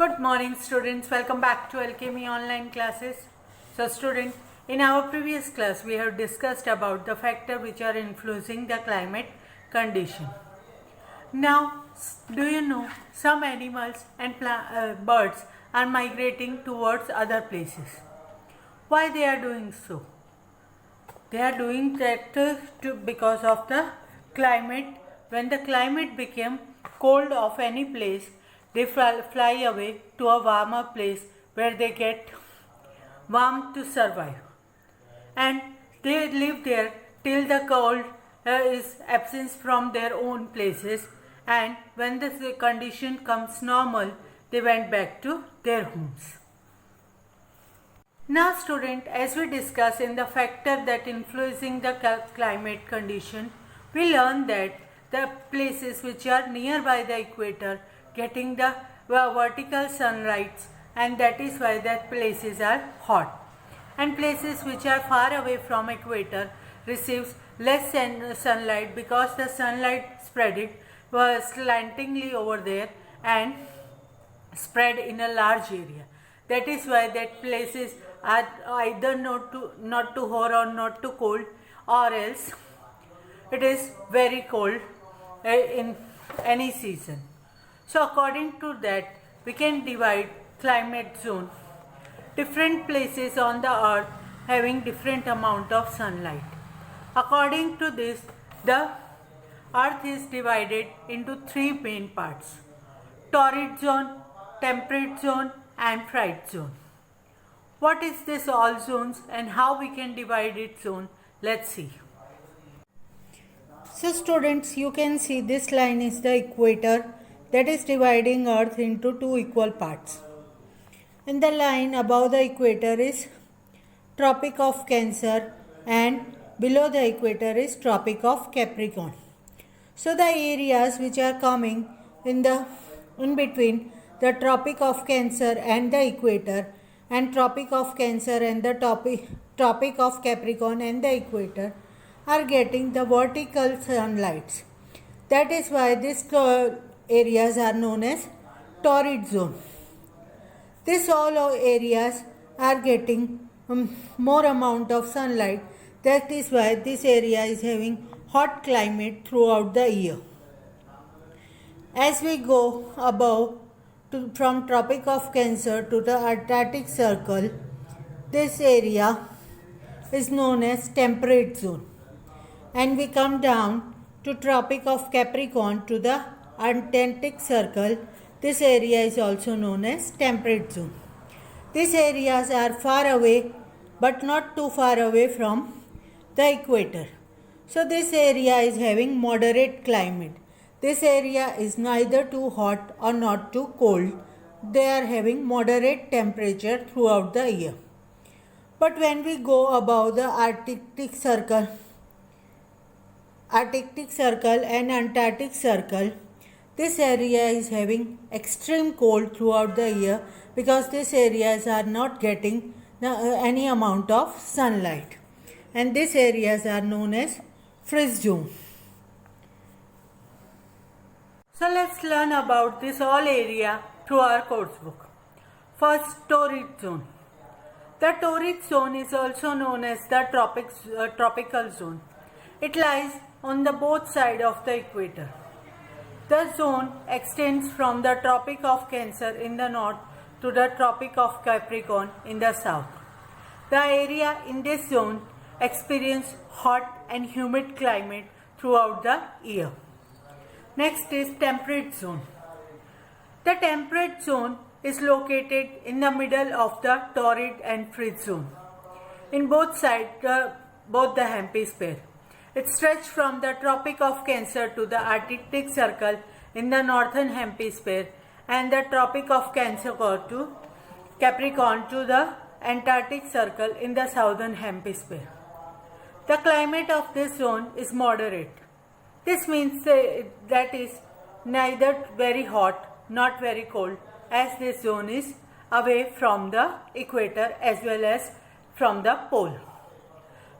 Good morning students, welcome back to Alchemy online classes. So student, in our previous class we have discussed about the factors which are influencing the climate condition. Now do you know some animals and birds are migrating towards other places. Why they are doing so? They are doing that because of the climate. When the climate became cold of any place, they fly away to a warmer place where they get warm to survive. And they live there till the cold is absent from their own places, and when the condition comes normal, they went back to their homes. Now student, as we discuss in the factor that influencing the climate condition, we learn that the places which are nearby the equator getting the vertical sunlight, and that is why that places are hot, and places which are far away from equator receives less sunlight because the sunlight spread slantingly over there and spread in a large area. That is why that places are either not too hot or not too cold, or else it is very cold in any season. So according to that, we can divide climate zone. Different places on the earth having different amount of sunlight. According to this, the earth is divided into three main parts: torrid zone, temperate zone and fright zone. What is this all zones and how we can divide its zone? Let's see. So students, you can see this line is the equator that is dividing earth into two equal parts. And the line above the equator is Tropic of Cancer, and below the equator is Tropic of Capricorn. So the areas which are coming in between the Tropic of Cancer and the equator, and Tropic of Cancer and the Tropic of Capricorn and the equator are getting the vertical sunlights. That is why these areas are known as torrid zone. These all areas are getting more amount of sunlight. That is why this area is having hot climate throughout the year. As we go above from Tropic of Cancer to the Arctic Circle, this area is known as Temperate Zone. And we come down to Tropic of Capricorn to the Antarctic Circle. This area is also known as Temperate Zone. These areas are far away but not too far away from the equator. So this area is having moderate climate. This area is neither too hot or not too cold. They are having moderate temperature throughout the year. But when we go above the Arctic Circle and Antarctic Circle, this area is having extreme cold throughout the year because these areas are not getting any amount of sunlight. And these areas are known as freeze zone. So let's learn about this all area through our course book. First, torrid zone. The torrid zone is also known as the tropical zone. It lies on the both sides of the equator. The zone extends from the Tropic of Cancer in the north to the Tropic of Capricorn in the south. The area in this zone experiences hot and humid climate throughout the year. Next is temperate zone. The temperate zone is located in the middle of the torrid and freeze zone. In both sides, both the hemisphere. It stretches from the Tropic of Cancer to the Arctic Circle in the northern hemisphere, and the Tropic of Cancer to Capricorn to the Antarctic Circle in the southern hemisphere. The climate of this zone is moderate. This means that is neither very hot not very cold, as this zone is away from the equator as well as from the pole.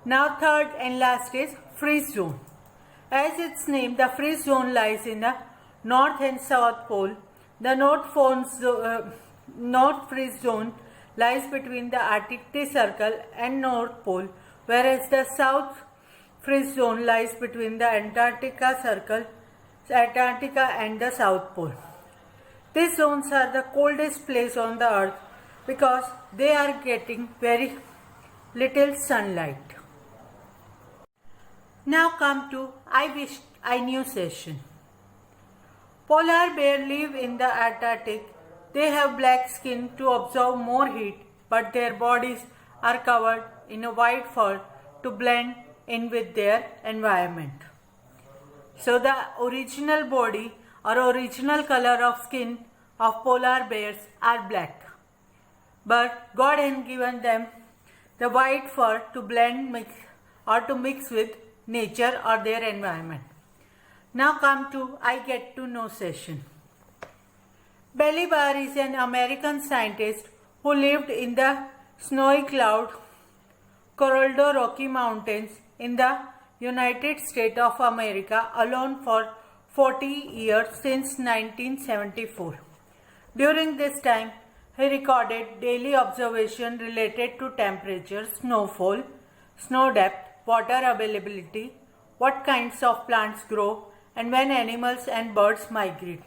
Now third and last is freeze zone. As its name, the freeze zone lies in the north and south pole. The north North freeze zone lies between the Arctic Circle and North Pole, whereas the South freeze zone lies between the Antarctica and the South Pole. These zones are the coldest place on the earth because they are getting very little sunlight. Now come to I wish I knew session. Polar bears live in the Antarctic. They have black skin to absorb more heat, but their bodies are covered in a white fur to blend in with their environment. So the original body or original color of skin of polar bears are black. But God has given them the white fur to mix with nature or their environment. Now come to I get to know session. Belly Bar is an American scientist who lived in the snowy cloud Colorado Rocky Mountains in the United States of America alone for 40 years since 1974. During this time, he recorded daily observation related to temperature, snowfall, snow depth, water availability, what kinds of plants grow, and when animals and birds migrate.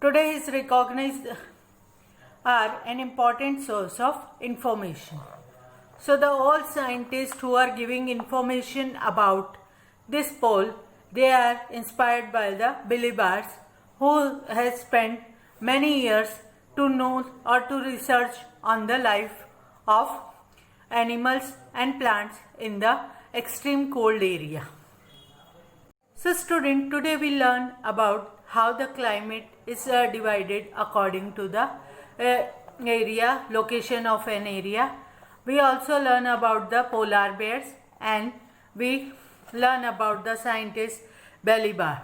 Today he is recognized are an important source of information. So the all scientists who are giving information about this pole, they are inspired by the Billy Bars, who has spent many years to know or to research on the life of animals and plants in the extreme cold area. So student, today we learn about how the climate is divided according to the location of an area. We also learn about the polar bears and we learn about the scientist Belly Bar.